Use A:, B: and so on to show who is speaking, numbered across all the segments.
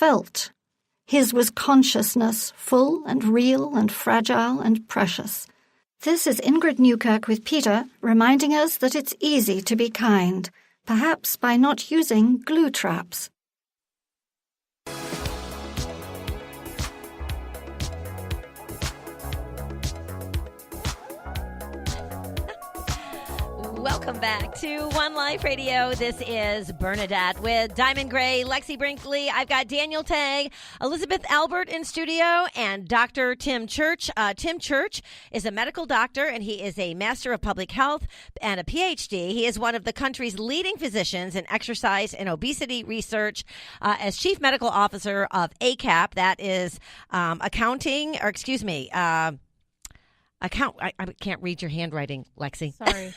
A: felt. His was consciousness, full and real and fragile and precious. This is Ingrid Newkirk with Peter, reminding us that it's easy to be kind, perhaps by not using glue traps.
B: Welcome back to One Life Radio. This is Bernadette with Diamond Gray, Lexi Brinkley. I've got Daniel Tagg, Elizabeth Albert in studio, and Dr. Tim Church. Tim Church is a medical doctor, and he is a Master of Public Health and a PhD. He is one of the country's leading physicians in exercise and obesity research. As Chief Medical Officer of ACAP, that is I can't read your handwriting, Lexi.
C: Sorry.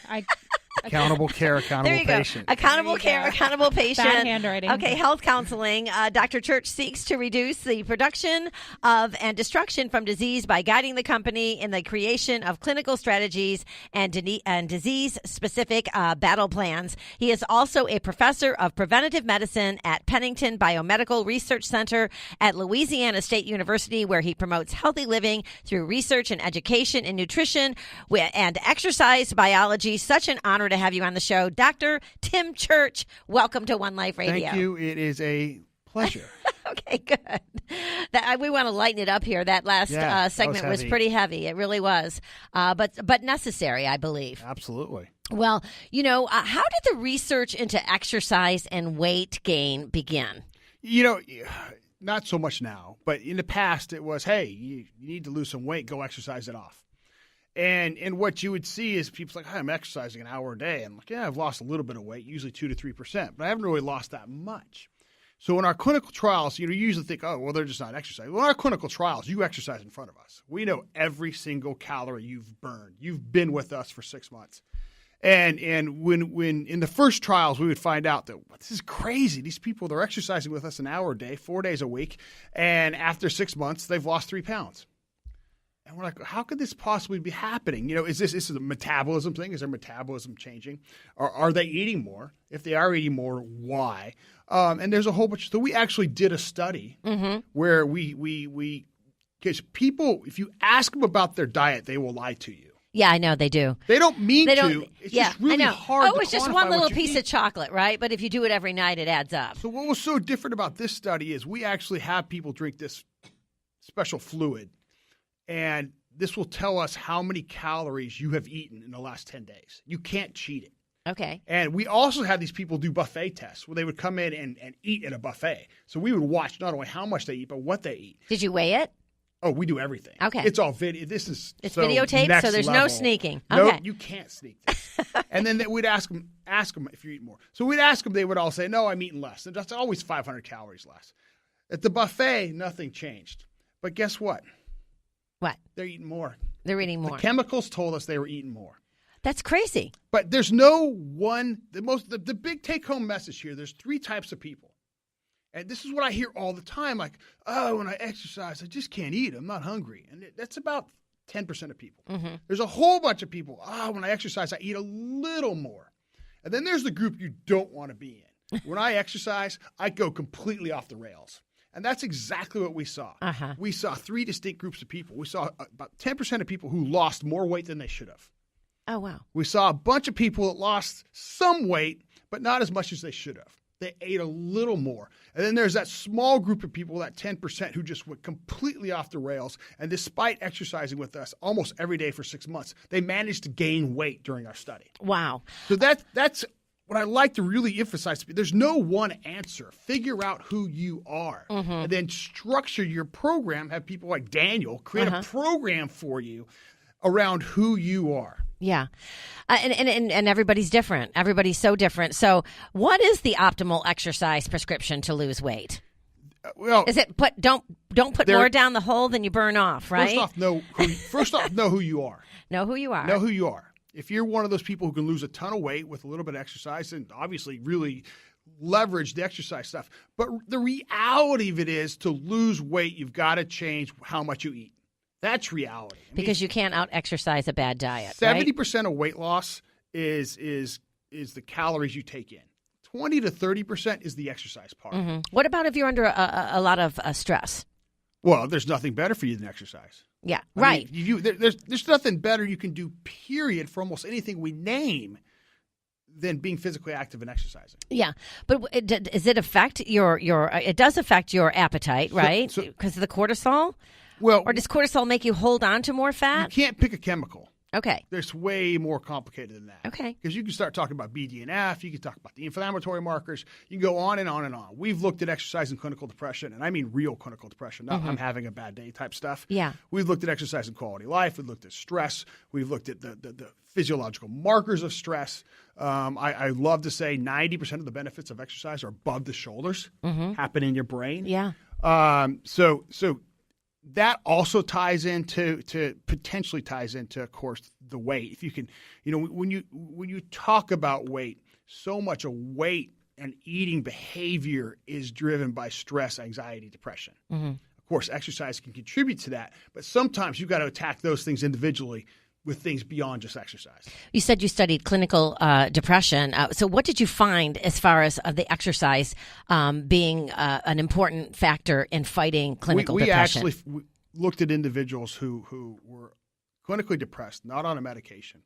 D: Accountable care, accountable patient.
B: Accountable care, accountable patient.
C: Bad handwriting.
B: Okay, health counseling. Dr. Church seeks to reduce the production of and destruction from disease by guiding the company in the creation of clinical strategies and disease-specific battle plans. He is also a professor of preventive medicine at Pennington Biomedical Research Center at Louisiana State University, where he promotes healthy living through research and education in nutrition and exercise biology. Such an honor to have you on the show. Dr. Tim Church, welcome to One Life Radio.
D: Thank you. It is a pleasure.
B: Okay, good. We want to lighten it up here. That last segment was pretty heavy. It really was. But necessary, I believe.
D: Absolutely.
B: Well, how did the research into exercise and weight gain begin?
D: Not so much now, but in the past it was, hey, you need to lose some weight, go exercise it off. And what you would see is people like, hey, I'm exercising an hour a day. I'm like, yeah, I've lost a little bit of weight, usually 2 to 3%, but I haven't really lost that much. So in our clinical trials, you usually think, oh, well, they're just not exercising. Well, in our clinical trials, you exercise in front of us. We know every single calorie you've burned. You've been with us for 6 months. And when in the first trials, we would find out that this is crazy. These people, they're exercising with us an hour a day, 4 days a week, and after 6 months, they've lost 3 pounds. And we're like, how could this possibly be happening? Is this a metabolism thing? Is their metabolism changing? Or are they eating more? If they are eating more, why? And there's a whole bunch. So we actually did a study where we because people, if you ask them about their diet, they will lie to you.
B: Yeah, I know they do.
D: They don't mean to. It's just really hard to
B: it's just one little piece
D: eat.
B: of chocolate, right? But if you do it every night, it adds up.
D: So what was so different about this study is we actually have people drink this special fluid. And this will tell us how many calories you have eaten in the last 10 days. You can't cheat it.
B: Okay.
D: And we also had these people do buffet tests where they would come in and eat at a buffet. So we would watch not only how much they eat, but what they eat.
B: Did you weigh it?
D: Oh, we do everything.
B: Okay.
D: It's all video. It's
B: videotaped, so there's no sneaking.
D: No,
B: okay.
D: You can't sneak this. And then we'd ask them if you eat more. So we'd ask them, they would all say, no, I'm eating less. And that's always 500 calories less. At the buffet, nothing changed. But guess what?
B: What?
D: They're eating more.
B: They're eating more.
D: The chemicals told us they were eating more.
B: That's crazy.
D: But there's no one. The big take-home message here, there's 3 types of people. And this is what I hear all the time, like, oh, when I exercise, I just can't eat. I'm not hungry. And that's about 10% of people. Mm-hmm. There's a whole bunch of people, when I exercise, I eat a little more. And then there's the group you don't want to be in. When I exercise, I go completely off the rails. And that's exactly what we saw. Uh-huh. We saw 3 distinct groups of people. We saw about 10% of people who lost more weight than they should have.
B: Oh, wow.
D: We saw a bunch of people that lost some weight, but not as much as they should have. They ate a little more. And then there's that small group of people, that 10%, who just went completely off the rails. And despite exercising with us almost every day for 6 months, they managed to gain weight during our study.
B: Wow.
D: So that's what I like to really emphasize. There's no one answer. Figure out who you are. Mm-hmm. And then structure your program. Have people like Daniel create a program for you around who you are.
B: Yeah. And everybody's different. Everybody's so different. So what is the optimal exercise prescription to lose weight?
D: Well,
B: is it don't put more down the hole than you burn off, right?
D: First off, know who you are.
B: Know who you are.
D: Know who you are. If you're one of those people who can lose a ton of weight with a little bit of exercise, and obviously really leverage the exercise stuff. But the reality of it is, to lose weight, you've got to change how much you eat. That's reality.
B: Because you can't out-exercise a bad diet,
D: 70% of weight loss is the calories you take in. 20 to 30% is the exercise part.
B: What about if you're under a lot of stress?
D: Well, there's nothing better for you than exercise.
B: Yeah,
D: I
B: right.
D: mean, there's nothing better you can do, period, for almost anything we name than being physically active and exercising.
B: Yeah, but does it affect your? It does affect your appetite, right? Because of the cortisol.
D: Well,
B: or does cortisol make you hold on to more fat?
D: You can't pick a chemical.
B: Okay.
D: There's way more complicated than that.
B: Okay.
D: Because you can start talking about BDNF, you can talk about the inflammatory markers, you can go on and on and on. We've looked at exercise and clinical depression, and I mean real clinical depression, not I'm having a bad day type stuff.
B: Yeah.
D: We've looked at exercise and quality of life, we've looked at stress, we've looked at the physiological markers of stress. I love to say 90% of the benefits of exercise are above the shoulders, happen in your brain.
B: Yeah.
D: So that also ties into potentially ties into, of course, the weight. If you can, when you talk about weight, so much of weight and eating behavior is driven by stress, anxiety, depression. Of course, exercise can contribute to that, but sometimes you've got to attack those things individually with things beyond just exercise. You
B: said you studied clinical depression. So what did you find as far as the exercise being an important factor in fighting clinical depression?
D: We actually looked at individuals who were clinically depressed, not on a medication.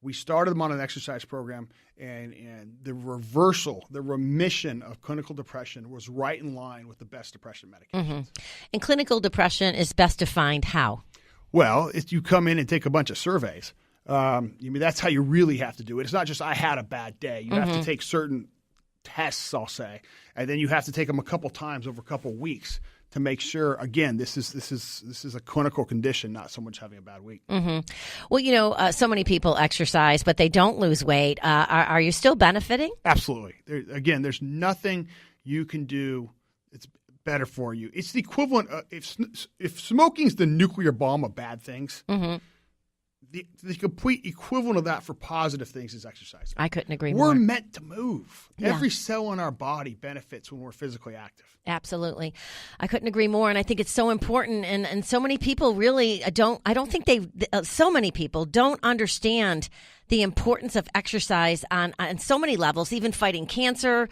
D: We started them on an exercise program, and the remission of clinical depression was right in line with the best depression medications.
B: And clinical depression is best defined how?
D: Well, if you come in and take a bunch of surveys, that's how you really have to do it. It's not just I had a bad day. You have to take certain tests, I'll say, and then you have to take them a couple times over a couple weeks to make sure. Again, this is a clinical condition, not someone's having a bad week.
B: Well, so many people exercise, but they don't lose weight. Are you still benefiting?
D: Absolutely. There's nothing you can do that's better for you. It's the equivalent of, if smoking's the nuclear bomb of bad things, the complete equivalent of that for positive things is exercise.
B: I couldn't agree more.
D: We're meant to move. Yeah. Every cell in our body benefits when we're physically active.
B: Absolutely. I couldn't agree more. And I think it's so important. And so many people really so many people don't understand the importance of exercise on so many levels, even fighting cancer,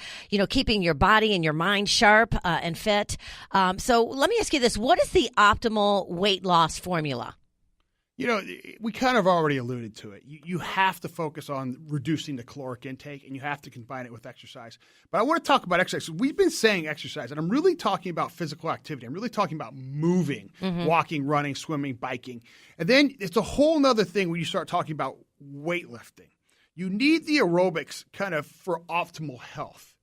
B: keeping your body and your mind sharp and fit. So let me ask you this. What is the optimal weight loss formula?
D: We kind of already alluded to it. You have to focus on reducing the caloric intake, and you have to combine it with exercise. But I want to talk about exercise. We've been saying exercise, and I'm really talking about physical activity. I'm really talking about moving, walking, running, swimming, biking. And then it's a whole nother thing when you start talking about weightlifting. You need the aerobics kind of for optimal health.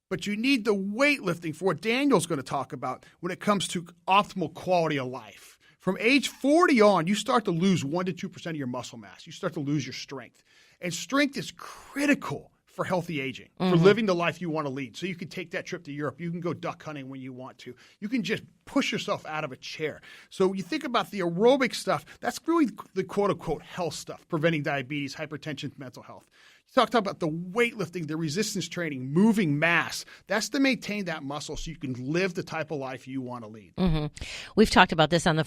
D: But you need the weightlifting for what Daniel's going to talk about when it comes to optimal quality of life. From age 40 on, you start to lose 1 to 2% of your muscle mass. You start to lose your strength. And strength is critical for healthy aging, for living the life you want to lead. So you can take that trip to Europe. You can go duck hunting when you want to. You can just push yourself out of a chair. So you think about the aerobic stuff, that's really the quote-unquote health stuff, preventing diabetes, hypertension, mental health. You talk about the weightlifting, the resistance training, moving mass. That's to maintain that muscle so you can live the type of life you want to lead.
B: We've talked about this on the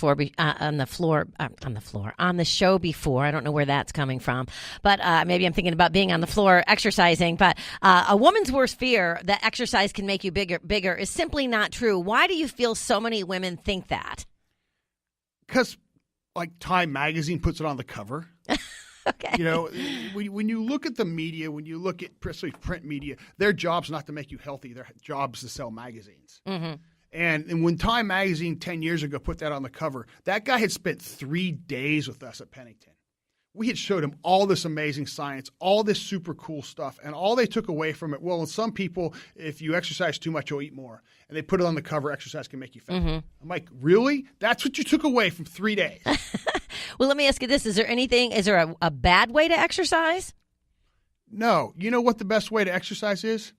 B: show before. I don't know where that's coming from, but maybe I'm thinking about being on the floor exercising. But a woman's worst fear that exercise can make you bigger is simply not true. Why do you feel so many women think that?
D: Because, Time Magazine puts it on the cover.
B: Okay.
D: When you look at the media, when you look at especially print media, their job's not to make you healthy. Their job's to sell magazines. And when Time Magazine 10 years ago put that on the cover, that guy had spent 3 days with us at Pennington. We had showed him all this amazing science, all this super cool stuff, and all they took away from it, well, some people, if you exercise too much, you'll eat more. And they put it on the cover, exercise can make you fat. I'm like, really? That's what you took away from 3 days?
B: Well, let me ask you this. Is there a bad way to exercise?
D: No. You know what the best way to exercise is?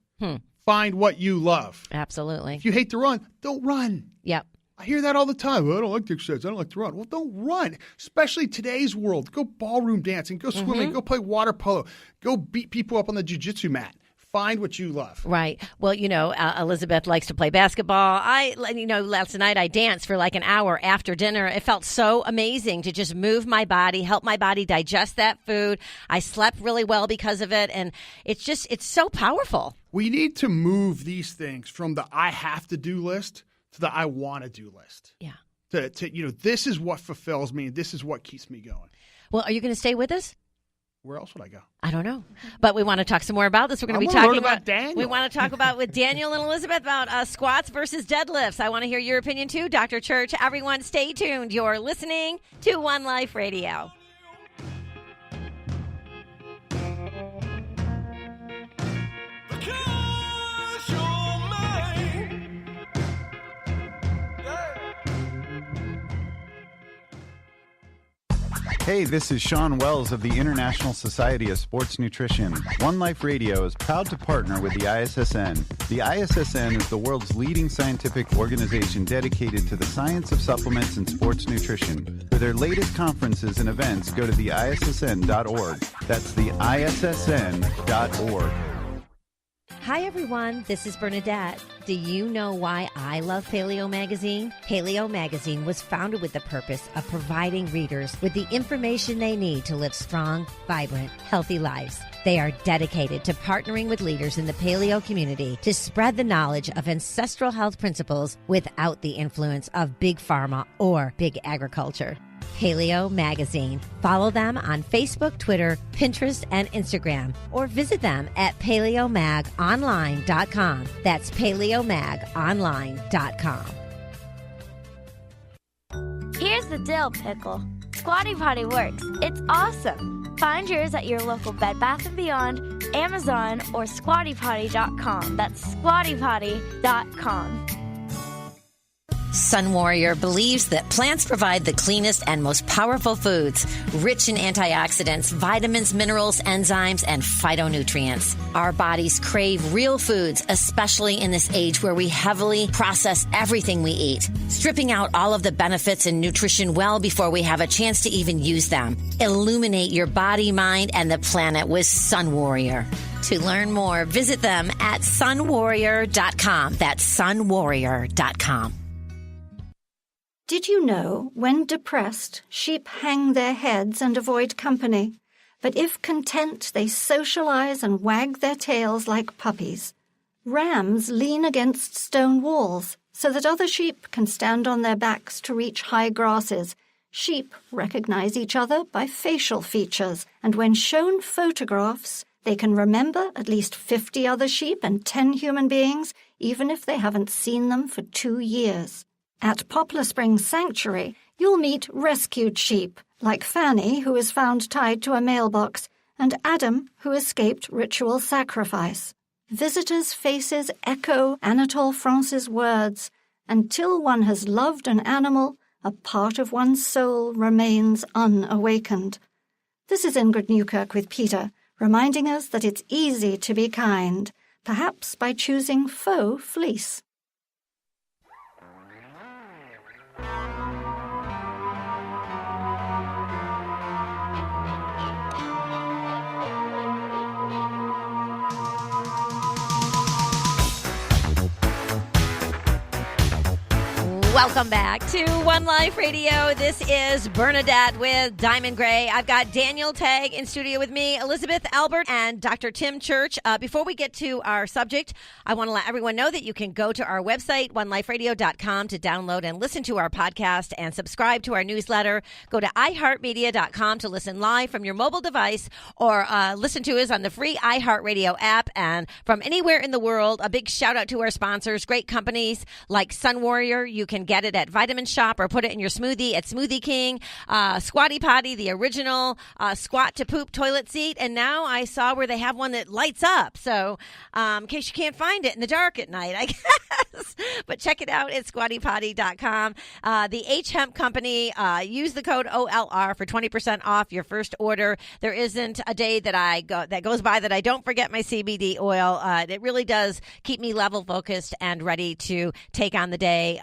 D: Find what you love.
B: Absolutely.
D: If you hate to run, don't run.
B: Yep.
D: I hear that all the time. Well, I don't like to exercise. I don't like to run. Well, don't run, especially today's world. Go ballroom dancing, go swimming, go play water polo, go beat people up on the jiu-jitsu mat. Find what you love.
B: Right. Well, Elizabeth likes to play basketball. Last night I danced for like an hour after dinner. It felt so amazing to just move my body, help my body digest that food. I slept really well because of it. And it's so powerful.
D: We need to move these things from the I have to do list to the I want to do list.
B: Yeah.
D: This is what fulfills me. This is what keeps me going.
B: Well, are you going to stay with us?
D: Where else would I go?
B: I don't know. But we want to talk some more about this. We're going to be talking about Daniel. We want to talk about with Daniel and Elizabeth about squats versus deadlifts. I want to hear your opinion too, Dr. Church. Everyone, stay tuned. You're listening to One Life Radio.
C: Hey, this is Sean Wells of the International Society of Sports Nutrition. One Life Radio is proud to partner with the ISSN. The ISSN is the world's leading scientific organization dedicated to the science of supplements and sports nutrition. For their latest conferences and events, go to the ISSN.org. That's the ISSN.org.
B: Hi, everyone. This is Bernadette. Do you know why I love Paleo Magazine? Paleo Magazine was founded with the purpose of providing readers with the information they need to live strong, vibrant, healthy lives. They are dedicated to partnering with leaders in the paleo community to spread the knowledge of ancestral health principles without the influence of big pharma or big agriculture. Paleo Magazine. Follow them on Facebook, Twitter, Pinterest, and Instagram, or visit them at paleomagonline.com. That's paleomagonline.com.
E: Here's the dill pickle. Squatty Potty works. It's awesome. Find yours at your local Bed Bath & Beyond, Amazon, or squattypotty.com. That's squattypotty.com.
F: Sun Warrior believes that plants provide the cleanest and most powerful foods, rich in antioxidants, vitamins, minerals, enzymes, and phytonutrients. Our bodies crave real foods, especially in this age where we heavily process everything we eat, stripping out all of the benefits and nutrition well before we have a chance to even use them. Illuminate your body, mind, and the planet with Sun Warrior. To learn more, visit them at sunwarrior.com. That's sunwarrior.com.
A: Did you know, when depressed, sheep hang their heads and avoid company? But if content, they socialize and wag their tails like puppies. Rams lean against stone walls so that other sheep can stand on their backs to reach high grasses. Sheep recognize each other by facial features, and when shown photographs, they can remember at least 50 other sheep and 10 human beings, even if they haven't seen them for 2 years. At Poplar Springs Sanctuary, you'll meet rescued sheep, like Fanny, who is found tied to a mailbox, and Adam, who escaped ritual sacrifice. Visitors' faces echo Anatole France's words, "Until one has loved an animal, a part of one's soul remains unawakened." This is Ingrid Newkirk with Peter, reminding us that it's easy to be kind, perhaps by choosing faux fleece.
B: Welcome back to One Life Radio. This is Bernadette with Diamond Gray. I've got Daniel Tagg in studio with me, Elizabeth Albert, and Dr. Tim Church. Before we get to our subject, I want to let everyone know that you can go to our website, oneliferadio.com, to download and listen to our podcast and subscribe to our newsletter. Go to iHeartMedia.com to listen live from your mobile device, or listen to us on the free iHeartRadio app. And from anywhere in the world, a big shout out to our sponsors, great companies like Sun Warrior. You can get it at Vitamin Shop or put it in your smoothie at Smoothie King. Squatty Potty, the original squat to poop toilet seat. And now I saw where they have one that lights up. So in case you can't find it in the dark at night, I guess. But check it out at squattypotty.com. The H Hemp Company, use the code OLR for 20% off your first order. There isn't a day that goes by that I don't forget my CBD oil. It really does keep me level focused and ready to take on the day.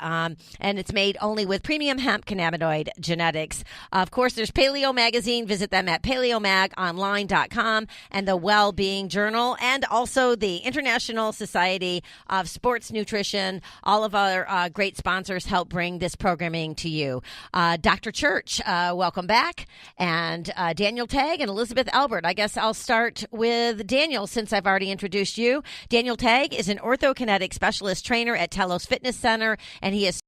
B: and it's made only with premium hemp cannabinoid genetics. Of course, there's Paleo Magazine. Visit them at paleomagonline.com, and the Well-Being Journal, and also the International Society of Sports Nutrition. All of our great sponsors help bring this programming to you. Dr. Church, welcome back. And Daniel Tagg and Elizabeth Albert. I guess I'll start with Daniel since I've already introduced you. Daniel Tagg is an orthokinetic specialist trainer at Telos Fitness Center, and he is